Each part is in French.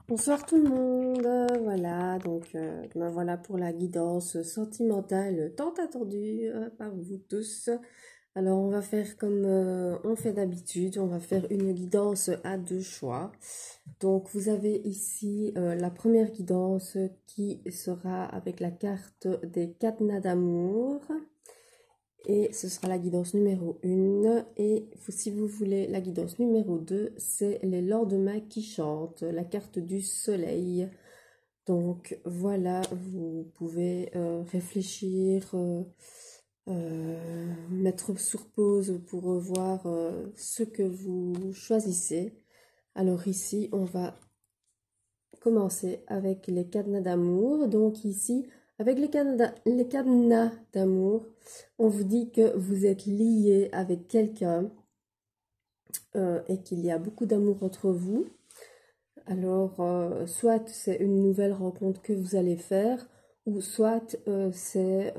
Bonsoir tout le monde, voilà, ben voilà pour la guidance sentimentale tant attendue par vous tous. Alors on va faire comme on fait d'habitude, on va faire une guidance à deux choix. Donc vous avez ici la première guidance qui sera avec la carte des cadenas d'amour. Et ce sera la guidance numéro 1. Et si vous voulez la guidance numéro 2, c'est les lendemains qui chantent, la carte du soleil. Donc voilà, vous pouvez réfléchir, mettre sur pause pour voir ce que vous choisissez. Alors ici, on va commencer avec les cadenas d'amour. Donc ici, avec les cadenas d'amour, on vous dit que vous êtes lié avec quelqu'un et qu'il y a beaucoup d'amour entre vous. Alors, soit c'est une nouvelle rencontre que vous allez faire, ou soit c'est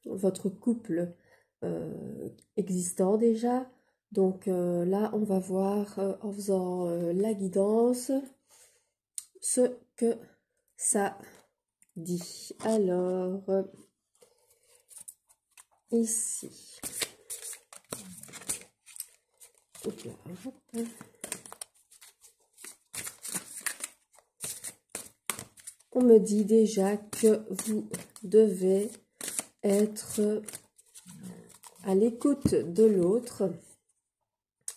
votre couple existant déjà. Donc là, on va voir en faisant la guidance ce que ça dit. Alors, ici. Hop là, hop. On me dit déjà que vous devez être à l'écoute de l'autre.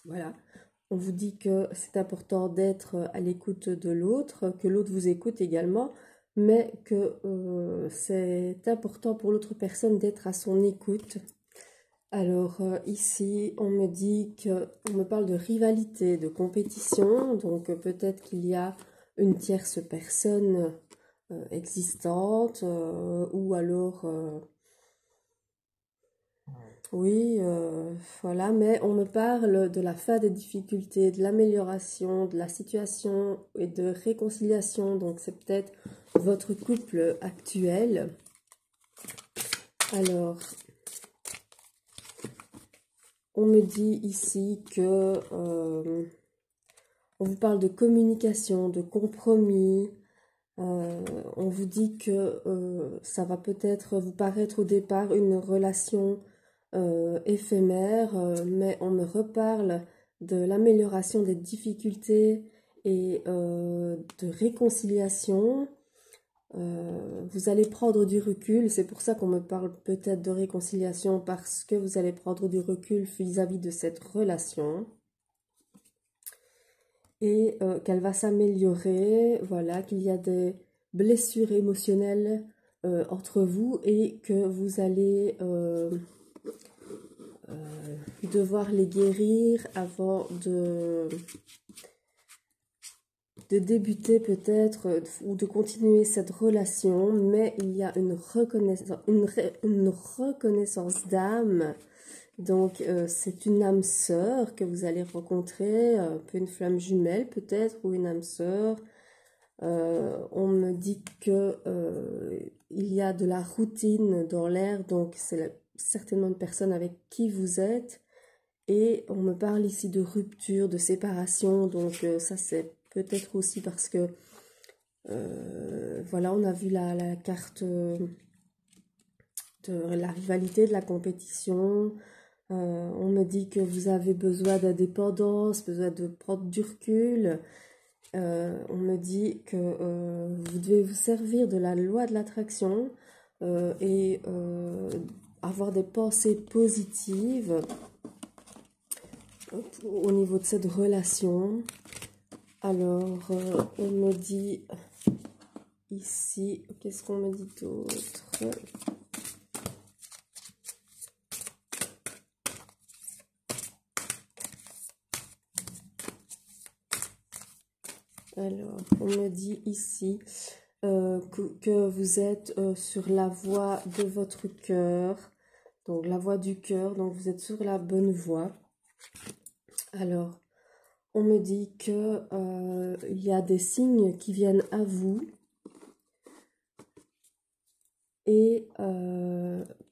Voilà. On vous dit que c'est important d'être à l'écoute de l'autre, que l'autre vous écoute également, mais que c'est important pour l'autre personne d'être à son écoute. Alors ici, on me parle de rivalité, de compétition, donc peut-être qu'il y a une tierce personne existante, ou alors oui, voilà, mais on me parle de la fin des difficultés, de l'amélioration, de la situation et de réconciliation. Donc c'est peut-être votre couple actuel. Alors, on me dit ici que on vous parle de communication, de compromis. On vous dit que ça va peut-être vous paraître au départ une relation éphémère, mais on me reparle de l'amélioration des difficultés et de réconciliation. Vous allez prendre du recul, c'est pour ça qu'on me parle peut-être de réconciliation, parce que vous allez prendre du recul vis-à-vis de cette relation et qu'elle va s'améliorer, voilà, qu'il y a des blessures émotionnelles entre vous et que vous allez devoir les guérir avant de débuter peut-être ou de continuer cette relation, mais il y a une reconnaissance d'âme. Donc c'est une âme sœur que vous allez rencontrer, un peu une flamme jumelle peut-être, ou une âme sœur. On me dit que il y a de la routine dans l'air, donc c'est certainement une personne avec qui vous êtes. Et on me parle ici de rupture, de séparation, donc ça c'est peut-être aussi parce que voilà, on a vu la carte de la rivalité, de la compétition. On me dit que vous avez besoin d'indépendance, besoin de prendre du recul. On me dit que vous devez vous servir de la loi de l'attraction et avoir des pensées positives au niveau de cette relation. Alors, on me dit ici, qu'est-ce qu'on me dit d'autre? Alors, on me dit ici que vous êtes sur la voie de votre cœur, donc la voie du cœur, donc vous êtes sur la bonne voie. Alors, on me dit que il y a des signes qui viennent à vous et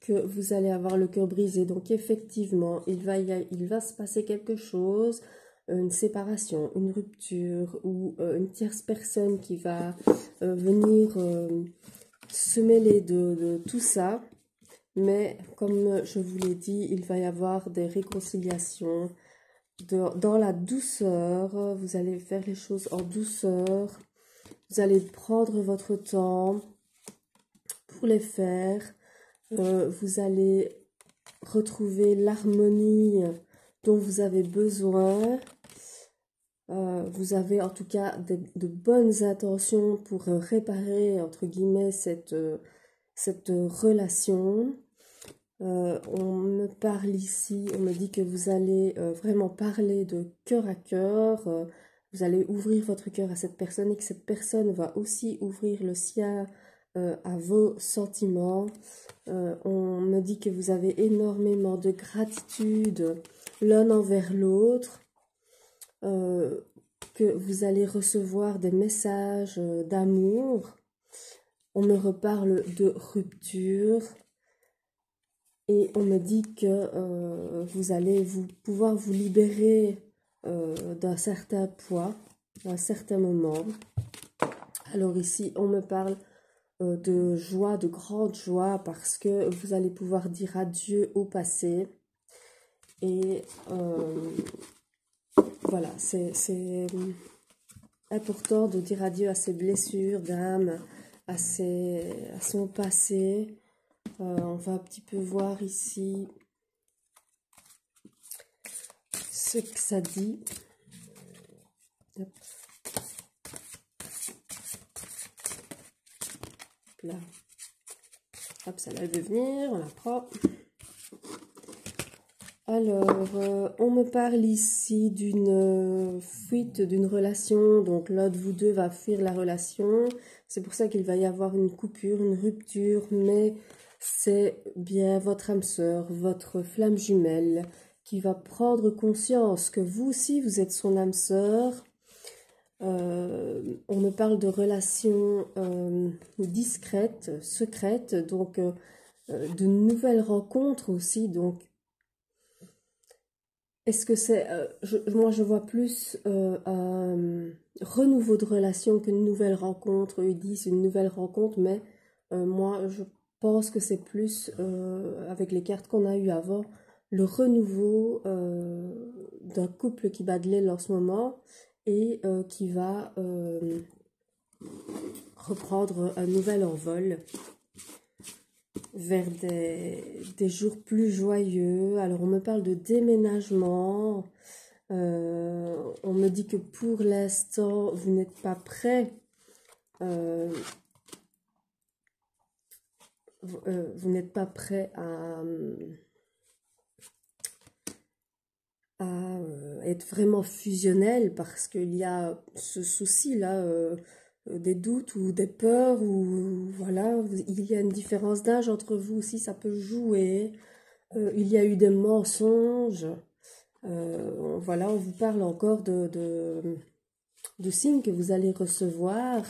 que vous allez avoir le cœur brisé. Donc effectivement, il va se passer quelque chose. une séparation, une rupture ou une tierce personne qui va venir se mêler de tout ça. Mais comme je vous l'ai dit, il va y avoir des réconciliations dans la douceur. Vous allez faire les choses en douceur. Vous allez prendre votre temps pour les faire. Vous allez retrouver l'harmonie dont vous avez besoin. Vous avez en tout cas de bonnes intentions pour réparer, entre guillemets, cette relation. On me parle ici, on me dit que vous allez vraiment parler de cœur à cœur. Vous allez ouvrir votre cœur à cette personne et que cette personne va aussi ouvrir le sien à vos sentiments. On me dit que vous avez énormément de gratitude l'un envers l'autre. Que vous allez recevoir des messages d'amour. On me reparle de rupture et on me dit que vous allez pouvoir vous libérer d'un certain poids, à un certain moment. Alors ici, on me parle de joie, de grande joie, parce que vous allez pouvoir dire adieu au passé. Et voilà, c'est important de dire adieu à ses blessures d'âme, à son passé. On va un petit peu voir ici ce que ça dit. Hop. Là. Hop, ça là, elle veut venir, on la prend. Alors, on me parle ici d'une fuite d'une relation, donc l'un de vous deux va fuir la relation. C'est pour ça qu'il va y avoir une coupure, une rupture, mais c'est bien votre âme sœur, votre flamme jumelle, qui va prendre conscience que vous aussi, vous êtes son âme sœur. On me parle de relations discrètes, secrètes, donc de nouvelles rencontres aussi, donc est-ce que c'est... moi, je vois plus un renouveau de relation qu'une nouvelle rencontre. Ils disent une nouvelle rencontre, mais moi, je pense que c'est plus, avec les cartes qu'on a eues avant, le renouveau d'un couple qui bat de l'aile en ce moment et qui va reprendre un nouvel envol vers des jours plus joyeux. Alors on me parle de déménagement, on me dit que pour l'instant vous n'êtes pas prêt, vous n'êtes pas prêt à être vraiment fusionnel, parce qu'il y a ce souci là, des doutes ou des peurs, ou voilà, il y a une différence d'âge entre vous aussi, ça peut jouer. Il y a eu des mensonges. Voilà, on vous parle encore de signes que vous allez recevoir.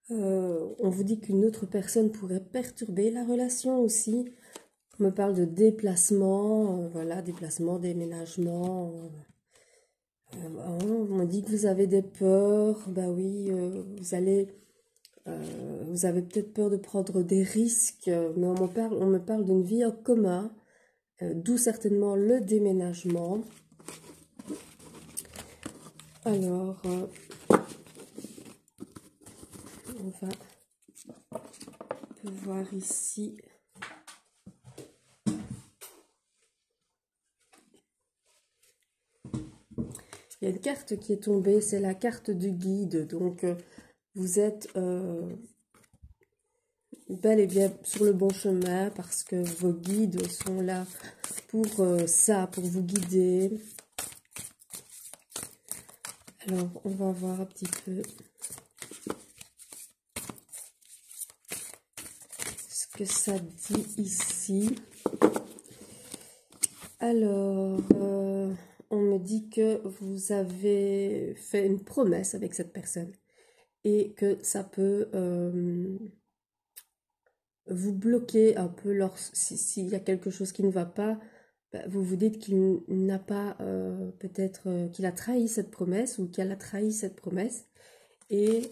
On vous dit qu'une autre personne pourrait perturber la relation aussi. On me parle de déplacement, voilà, déplacement, déménagement. On me dit que vous avez des peurs. Bah oui, vous avez peut-être peur de prendre des risques, mais on me parle d'une vie en commun, d'où certainement le déménagement. Alors, on va voir ici. Il y a une carte qui est tombée, c'est la carte du guide. Donc, vous êtes bel et bien sur le bon chemin, parce que vos guides sont là pour ça, pour vous guider. Alors, on va voir un petit peu ce que ça dit ici. Alors, on me dit que vous avez fait une promesse avec cette personne et que ça peut vous bloquer un peu s'il y a quelque chose qui ne va pas. vous vous dites qu'il n'a pas, peut-être qu'il a trahi cette promesse ou qu'elle a trahi cette promesse. Et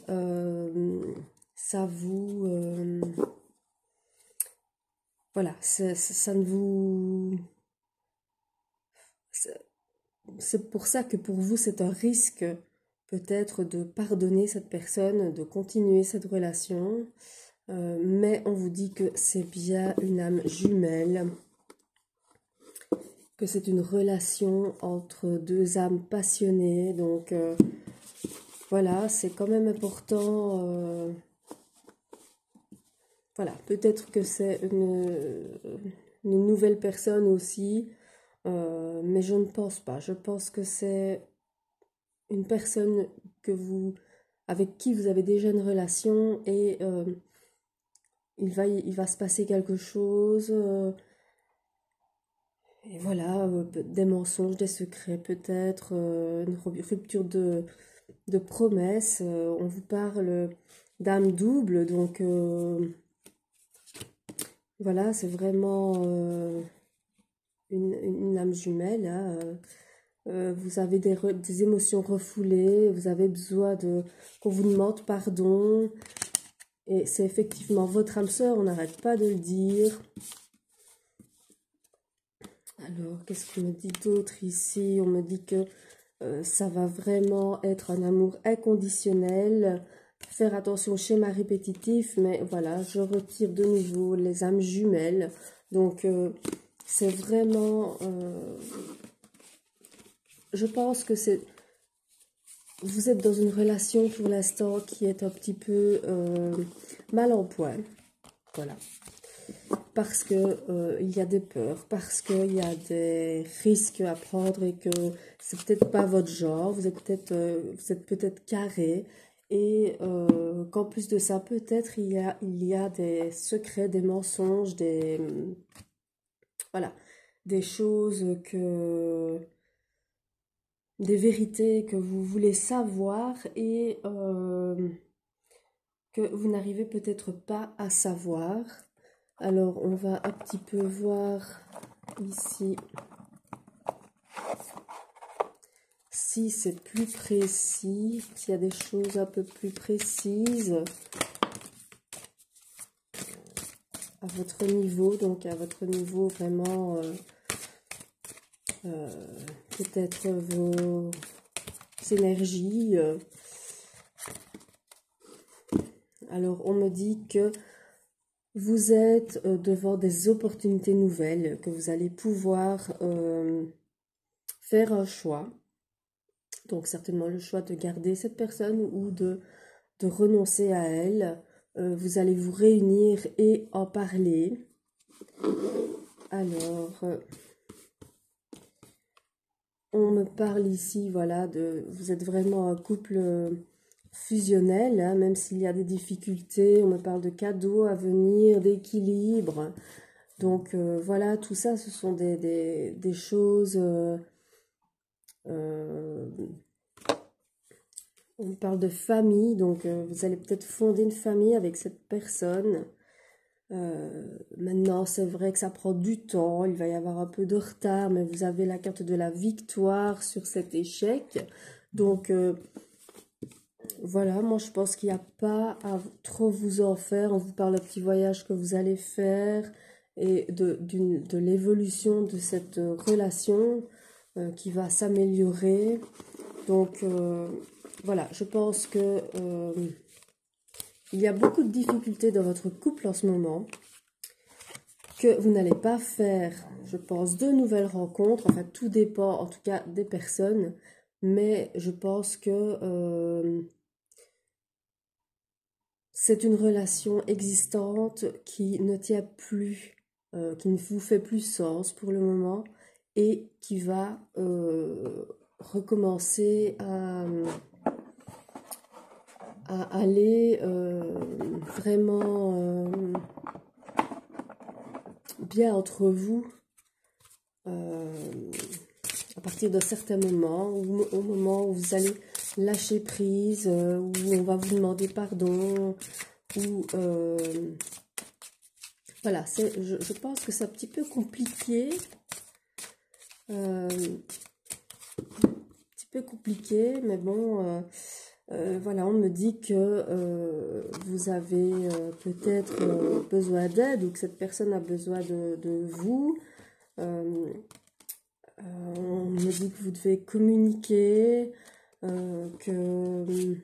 ça vous... voilà, ça ne vous... C'est pour ça que pour vous, c'est un risque peut-être de pardonner cette personne, de continuer cette relation. Mais on vous dit que c'est bien une âme jumelle, que c'est une relation entre deux âmes passionnées. Donc voilà, c'est quand même important. Voilà, peut-être que c'est une nouvelle personne aussi, mais je ne pense pas. Je pense que c'est une personne avec qui vous avez déjà une relation et il va se passer quelque chose. Et voilà, des mensonges, des secrets peut-être, une rupture de promesses. On vous parle d'âme double, donc voilà, c'est vraiment une âme jumelle. Hein, vous avez des émotions refoulées, vous avez besoin qu'on vous demande pardon. Et c'est effectivement votre âme sœur, on n'arrête pas de le dire. Alors, qu'est-ce qu'on me dit d'autre ici? On me dit que ça va vraiment être un amour inconditionnel. Faire attention au schéma répétitif, mais voilà, je retire de nouveau les âmes jumelles. Donc, c'est vraiment... je pense que vous êtes dans une relation pour l'instant qui est un petit peu mal en point. Voilà. Parce que il y a des peurs, parce qu'il y a des risques à prendre et que c'est peut-être pas votre genre, vous êtes peut-être carré et qu'en plus de ça, peut-être il y a des secrets, des mensonges, voilà, des choses des vérités que vous voulez savoir et que vous n'arrivez peut-être pas à savoir. Alors, on va un petit peu voir ici si c'est plus précis, s'il y a des choses un peu plus précises à votre niveau, donc à votre niveau vraiment peut-être vos énergies. Alors, on me dit que vous êtes devant des opportunités nouvelles, que vous allez pouvoir faire un choix. Donc, certainement le choix de garder cette personne ou de renoncer à elle. Vous allez vous réunir et en parler. Alors, on me parle ici, voilà, vous êtes vraiment un couple fusionnel, hein, même s'il y a des difficultés. On me parle de cadeaux à venir, d'équilibre. Donc, voilà, tout ça, ce sont des choses... on parle de famille, donc vous allez peut-être fonder une famille avec cette personne. Maintenant, c'est vrai que ça prend du temps, il va y avoir un peu de retard, mais vous avez la carte de la victoire sur cet échec. Donc, voilà, moi je pense qu'il n'y a pas à trop vous en faire. On vous parle d'un petit voyage que vous allez faire et de l'évolution de cette relation qui va s'améliorer. Donc, voilà, je pense que il y a beaucoup de difficultés dans votre couple en ce moment, que vous n'allez pas faire, je pense, de nouvelles rencontres. Enfin, tout dépend en tout cas des personnes, mais je pense que c'est une relation existante qui ne tient plus, qui ne vous fait plus sens pour le moment et qui va recommencer à aller vraiment bien entre vous à partir d'un certain moment, au moment où vous allez lâcher prise, où on va vous demander pardon, où voilà, je pense que c'est un petit peu compliqué Un petit peu compliqué, mais bon, voilà, on me dit que vous avez peut-être besoin d'aide ou que cette personne a besoin de vous. On me dit que vous devez communiquer, que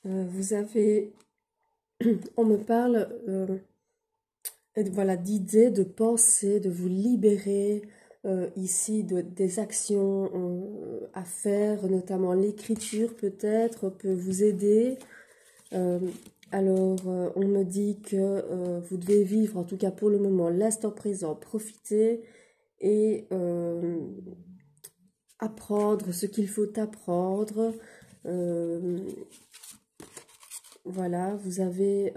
vous avez... On me parle voilà, d'idées, de pensées, de vous libérer ici des actions à faire, notamment l'écriture peut-être peut vous aider. Alors, on me dit que vous devez vivre, en tout cas pour le moment, l'instant présent, profiter et apprendre ce qu'il faut apprendre. Voilà, vous avez,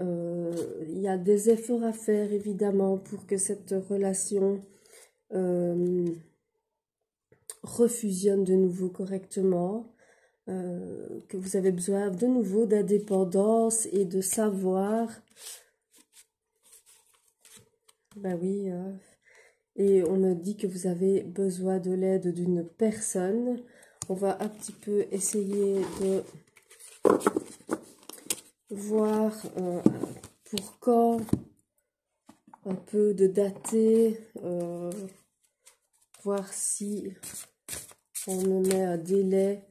il y a des efforts à faire évidemment pour que cette relation refusionne de nouveau correctement, que vous avez besoin de nouveau d'indépendance et de savoir. Ben oui, et on me dit que vous avez besoin de l'aide d'une personne. On va un petit peu essayer de voir pour quand, un peu de dater, voir si on me met un délai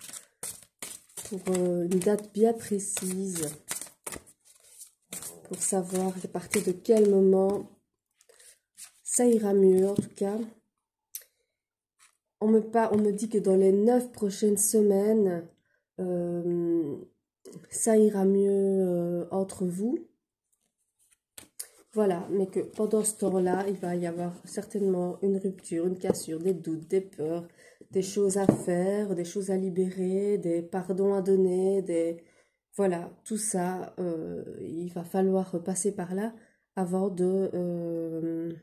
pour une date bien précise, pour savoir à partir de quel moment ça ira mieux. En tout cas, on me dit que dans les 9 prochaines semaines, ça ira mieux entre vous. Voilà, mais que pendant ce temps-là, il va y avoir certainement une rupture, une cassure, des doutes, des peurs, des choses à faire, des choses à libérer, des pardons à donner, des... Voilà, tout ça, il va falloir passer par là avant de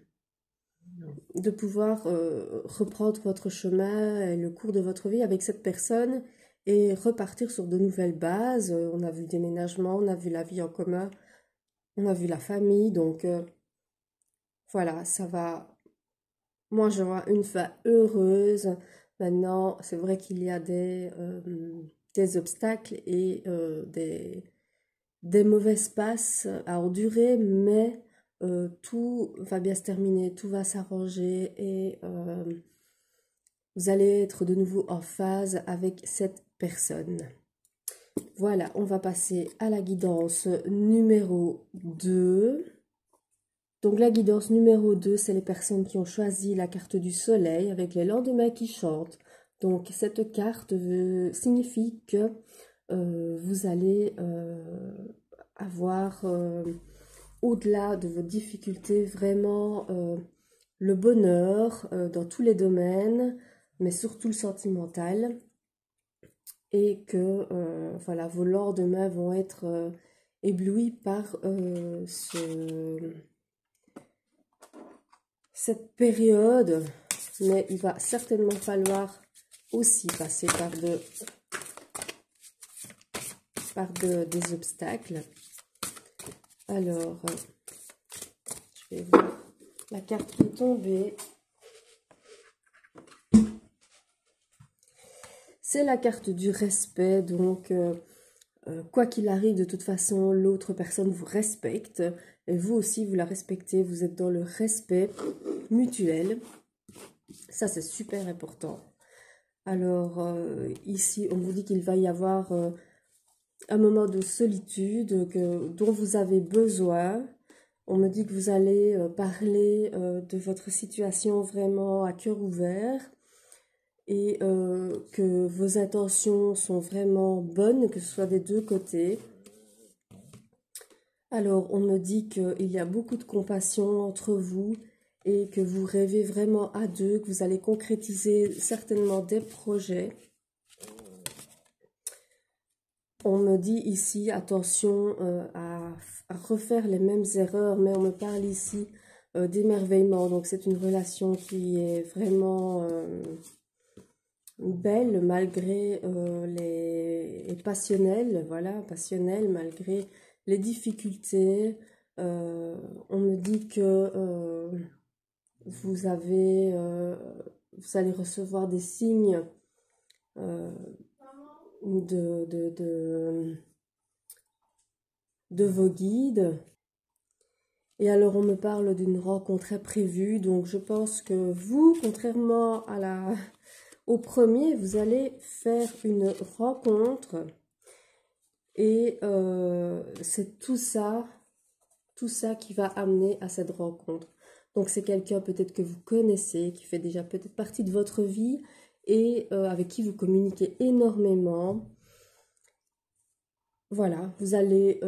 pouvoir reprendre votre chemin et le cours de votre vie avec cette personne et repartir sur de nouvelles bases. On a vu le déménagement, on a vu la vie en commun, on a vu la famille, donc voilà, ça va. Moi, je vois une fin heureuse. Maintenant, c'est vrai qu'il y a des obstacles et des mauvaises passes à endurer, mais tout va bien se terminer, tout va s'arranger et vous allez être de nouveau en phase avec cette personne. Voilà, on va passer à la guidance numéro 2. Donc la guidance numéro 2, c'est les personnes qui ont choisi la carte du soleil avec les lendemains qui chantent. Donc cette carte signifie que vous allez avoir, au-delà de vos difficultés, vraiment le bonheur dans tous les domaines, mais surtout le sentimental. Et que voilà, vos lendemains vont être éblouis par cette période, mais il va certainement falloir aussi passer des obstacles. Alors, je vais voir la carte qui est tombée. C'est la carte du respect, donc quoi qu'il arrive, de toute façon, l'autre personne vous respecte et vous aussi, vous la respectez, vous êtes dans le respect mutuel. Ça, c'est super important. Alors, ici, on vous dit qu'il va y avoir un moment de solitude dont vous avez besoin. On me dit que vous allez parler de votre situation vraiment à cœur ouvert et que vos intentions sont vraiment bonnes, que ce soit des deux côtés. Alors, on me dit qu'il y a beaucoup de compassion entre vous et que vous rêvez vraiment à deux, que vous allez concrétiser certainement des projets. On me dit ici, attention à refaire les mêmes erreurs, mais on me parle ici d'émerveillement. Donc, c'est une relation qui est vraiment belle malgré les passionnelles, voilà, passionnelle malgré les difficultés. On me dit que vous avez vous allez recevoir des signes de vos guides. Et alors on me parle d'une rencontre imprévue, donc je pense que vous, contrairement au premier, vous allez faire une rencontre et c'est tout ça qui va amener à cette rencontre. Donc c'est quelqu'un peut-être que vous connaissez, qui fait déjà peut-être partie de votre vie et avec qui vous communiquez énormément. Voilà, vous allez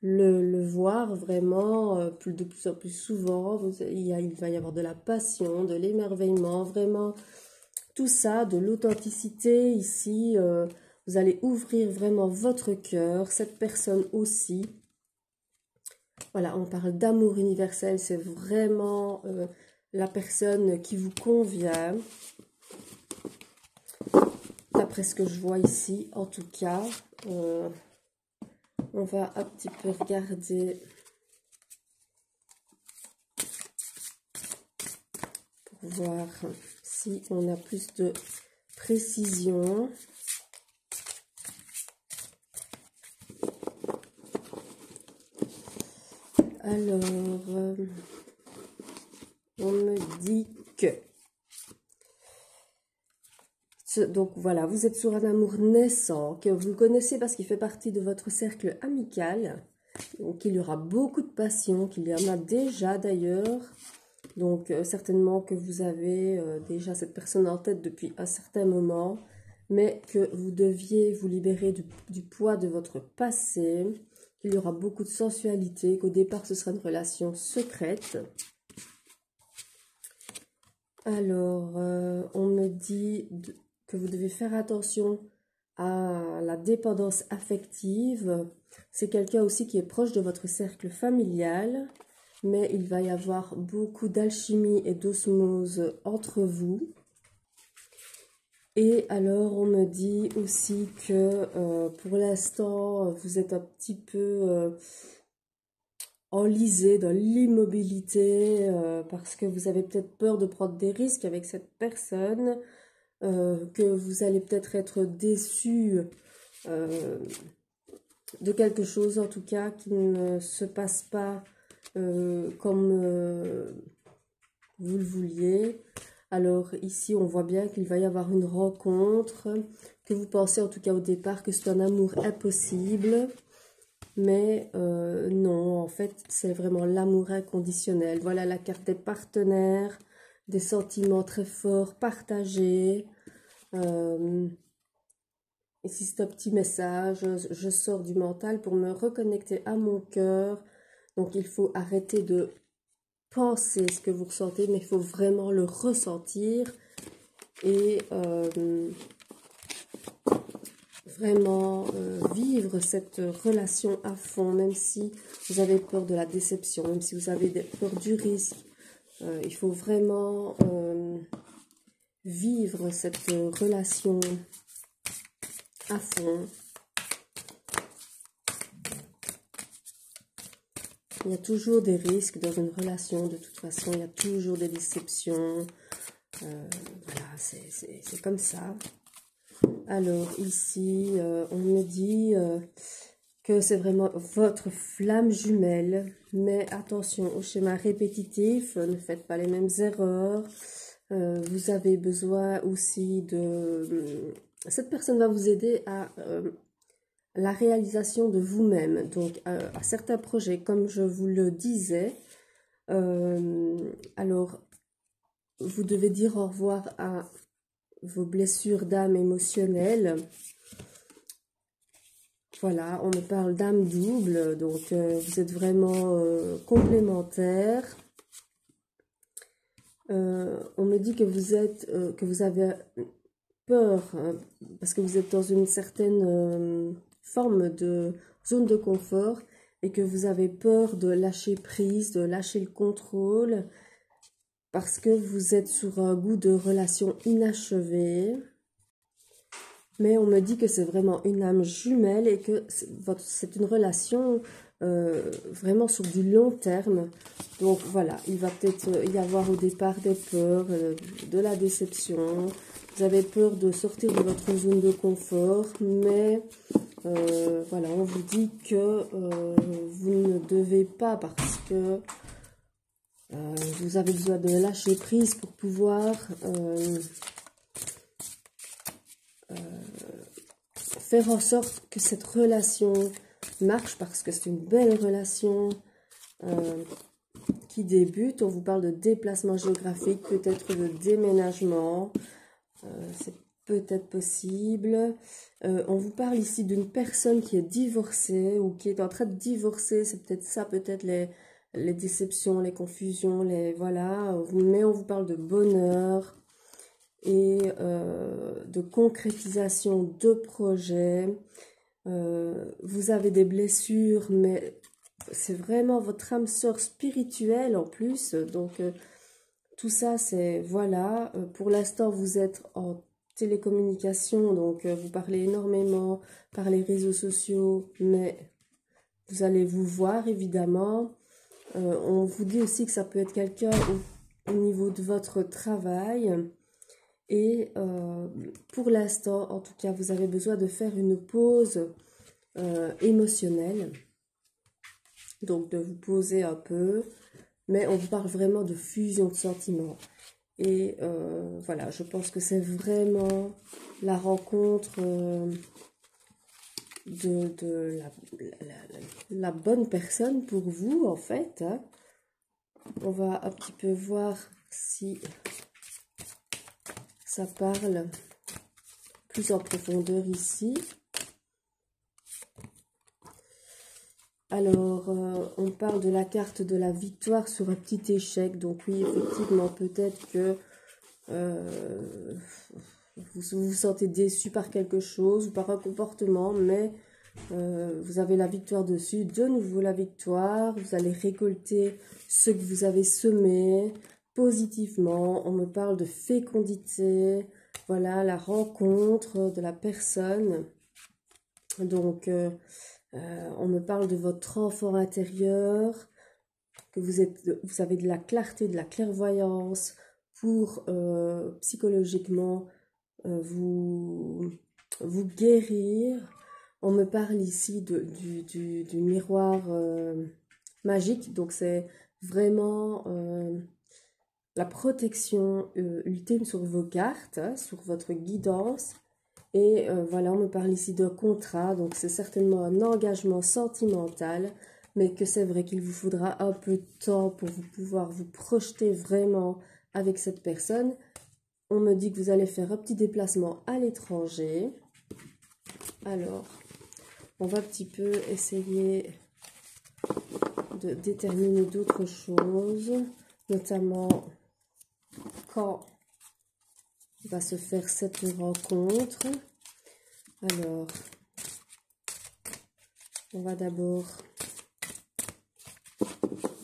le voir vraiment de plus en plus souvent. Il va y avoir de la passion, de l'émerveillement, vraiment tout ça, de l'authenticité ici. Vous allez ouvrir vraiment votre cœur, cette personne aussi. Voilà, on parle d'amour universel, c'est vraiment la personne qui vous convient. D'après ce que je vois ici, en tout cas. On va un petit peu regarder pour voir si on a plus de précision. Alors, on me dit que... Donc voilà, vous êtes sur un amour naissant, que vous le connaissez parce qu'il fait partie de votre cercle amical. Donc il y aura beaucoup de passion, qu'il y en a déjà d'ailleurs. Donc certainement que vous avez déjà cette personne en tête depuis un certain moment. Mais que vous deviez vous libérer du poids de votre passé. Qu'il y aura beaucoup de sensualité, qu'au départ ce sera une relation secrète. Alors, on me dit que vous devez faire attention à la dépendance affective. C'est quelqu'un aussi qui est proche de votre cercle familial, mais il va y avoir beaucoup d'alchimie et d'osmose entre vous. Et alors, on me dit aussi que pour l'instant, vous êtes un petit peu enlisé dans l'immobilité parce que vous avez peut-être peur de prendre des risques avec cette personne. Que vous allez peut-être être déçu de quelque chose, en tout cas, qui ne se passe pas comme vous le vouliez. Alors ici, on voit bien qu'il va y avoir une rencontre, que vous pensez en tout cas au départ que c'est un amour impossible. Mais non, en fait, c'est vraiment l'amour inconditionnel. Voilà la carte des partenaires. Des sentiments très forts, partagés. Ici, c'est un petit message. Je sors du mental pour me reconnecter à mon cœur. Donc, il faut arrêter de penser ce que vous ressentez, mais il faut vraiment le ressentir. Et vraiment vivre cette relation à fond, même si vous avez peur de la déception, même si vous avez peur du risque. Il faut vraiment vivre cette relation à fond. Il y a toujours des risques dans une relation, de toute façon, il y a toujours des déceptions. Voilà, c'est comme ça. Alors ici, on me dit que c'est vraiment votre flamme jumelle. Mais attention au schéma répétitif, ne faites pas les mêmes erreurs. Vous avez besoin aussi de... Cette personne va vous aider à la réalisation de vous-même. Donc à certains projets, comme je vous le disais, alors vous devez dire au revoir à vos blessures d'âme émotionnelles. Voilà, on me parle d'âme double, donc vous êtes vraiment complémentaires. On me dit que vous avez peur, parce que vous êtes dans une certaine forme de zone de confort et que vous avez peur de lâcher prise, de lâcher le contrôle, parce que vous êtes sur un goût de relation inachevée. Mais on me dit que c'est vraiment une âme jumelle et que c'est une relation vraiment sur du long terme. Donc voilà, il va peut-être y avoir au départ des peurs, de la déception. Vous avez peur de sortir de votre zone de confort, mais voilà, on vous dit que vous ne devez pas parce que vous avez besoin de lâcher prise pour pouvoir faire en sorte que cette relation marche parce que c'est une belle relation qui débute. On vous parle de déplacement géographique, peut-être de déménagement, c'est peut-être possible. On vous parle ici d'une personne qui est divorcée ou qui est en train de divorcer, c'est peut-être ça, peut-être les déceptions, les confusions, voilà. Mais on vous parle de bonheur et de concrétisation de projets. Vous avez des blessures, mais c'est vraiment votre âme sœur spirituelle en plus. Donc, tout ça, c'est, voilà, pour l'instant, vous êtes en télécommunication, donc vous parlez énormément par les réseaux sociaux, mais vous allez vous voir, évidemment. On vous dit aussi que ça peut être quelqu'un au niveau de votre travail. Et pour l'instant, en tout cas, vous avez besoin de faire une pause émotionnelle. Donc, de vous poser un peu. Mais on vous parle vraiment de fusion de sentiments. Et voilà, je pense que c'est vraiment la rencontre de la bonne personne pour vous, en fait. Hein. On va un petit peu voir si ça parle plus en profondeur ici. Alors, on parle de la carte de la victoire sur un petit échec. Donc oui, effectivement, peut-être que vous vous sentez déçu par quelque chose ou par un comportement, mais vous avez la victoire dessus. De nouveau la victoire, vous allez récolter ce que vous avez semé positivement. On me parle de fécondité, voilà, la rencontre de la personne. Donc, on me parle de votre enfant intérieur, que vous avez de la clarté, de la clairvoyance pour psychologiquement vous guérir. On me parle ici du miroir magique, donc c'est vraiment la protection ultime sur vos cartes, hein, sur votre guidance. Et voilà, on me parle ici de contrat, donc c'est certainement un engagement sentimental, mais que c'est vrai qu'il vous faudra un peu de temps pour pouvoir vous projeter vraiment avec cette personne. On me dit que vous allez faire un petit déplacement à l'étranger. Alors, on va un petit peu essayer de déterminer d'autres choses, notamment quand va se faire cette rencontre. Alors, on va d'abord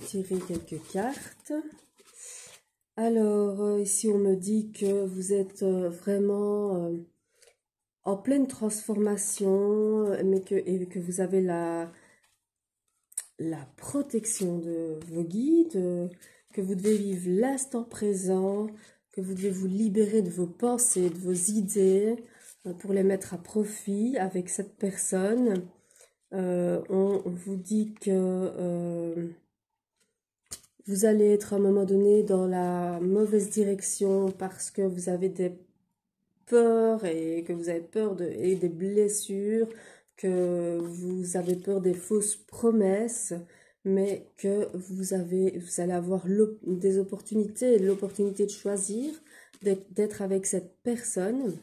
tirer quelques cartes. Alors, ici, on me dit que vous êtes vraiment en pleine transformation, mais que vous avez la protection de vos guides, que vous devez vivre l'instant présent, que vous devez vous libérer de vos pensées, de vos idées, pour les mettre à profit avec cette personne. On vous dit que vous allez être à un moment donné dans la mauvaise direction parce que vous avez des peurs et que vous avez peur et des blessures, que vous avez peur des fausses promesses, mais que vous allez avoir des opportunités, l'opportunité de choisir, d'être avec cette personne.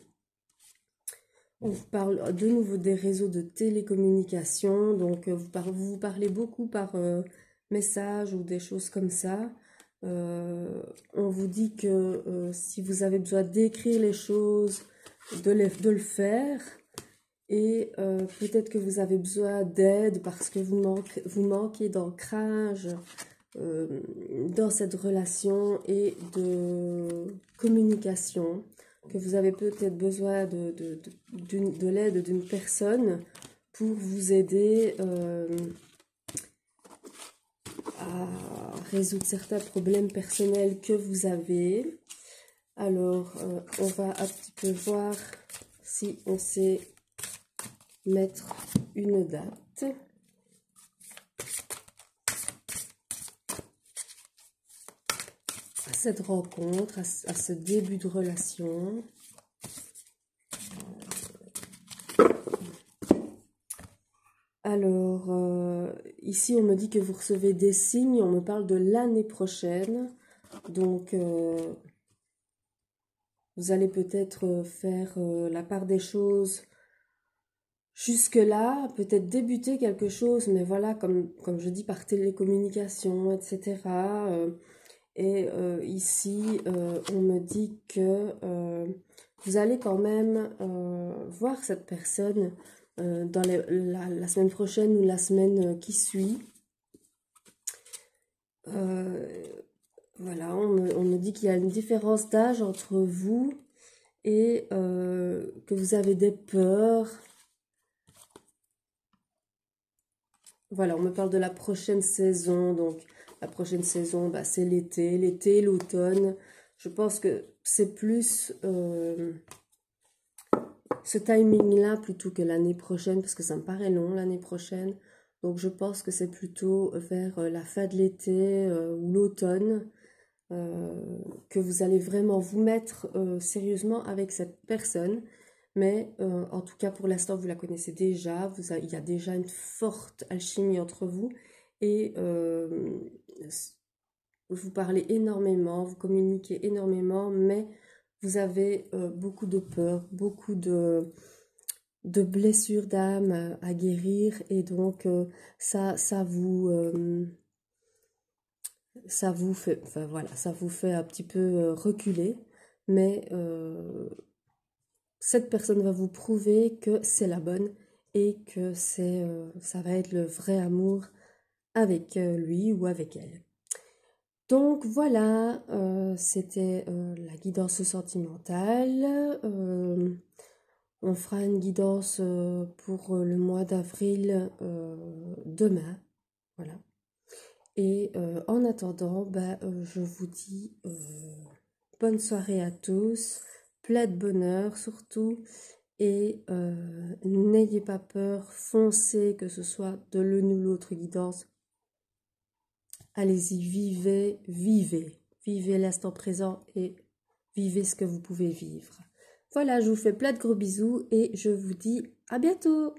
On vous parle de nouveau des réseaux de télécommunication, donc vous parlez beaucoup par message ou des choses comme ça. On vous dit que si vous avez besoin d'écrire les choses, de le faire. Et peut-être que vous avez besoin d'aide parce que vous manquez d'ancrage dans cette relation et de communication, que vous avez peut-être besoin de l'aide d'une personne pour vous aider résoudre certains problèmes personnels que vous avez. Alors, on va un petit peu voir si on sait mettre une date. À cette rencontre, à ce début de relation. Alors, ici, on me dit que vous recevez des signes, on me parle de l'année prochaine. Donc, vous allez peut-être faire la part des choses jusque-là, peut-être débuter quelque chose, mais voilà, comme je dis, par télécommunication, etc. Ici, on me dit que vous allez quand même voir cette personne dans la semaine prochaine ou la semaine qui suit. Voilà, on me dit qu'il y a une différence d'âge entre vous et que vous avez des peurs. Voilà, on me parle de la prochaine saison. Donc, la prochaine saison, bah, c'est l'été, l'automne. Je pense que c'est plus ce timing-là plutôt que l'année prochaine, parce que ça me paraît long l'année prochaine. Donc, je pense que c'est plutôt vers la fin de l'été ou l'automne que vous allez vraiment vous mettre sérieusement avec cette personne. Mais en tout cas, pour l'instant, vous la connaissez déjà. Il y a déjà une forte alchimie entre vous. Et vous parlez énormément, vous communiquez énormément, mais vous avez beaucoup de peur, beaucoup de blessures d'âme à guérir. Et donc, ça vous fait, enfin voilà, ça vous fait un petit peu reculer, mais cette personne va vous prouver que c'est la bonne et que ça va être le vrai amour avec lui ou avec elle. Donc voilà, c'était la guidance sentimentale. On fera une guidance pour le mois d'avril demain. Voilà. Et en attendant, je vous dis bonne soirée à tous, plein de bonheur surtout, et n'ayez pas peur, foncez, que ce soit de l'une ou l'autre guidance. Allez-y, vivez l'instant présent et vivez ce que vous pouvez vivre. Voilà, je vous fais plein de gros bisous et je vous dis à bientôt.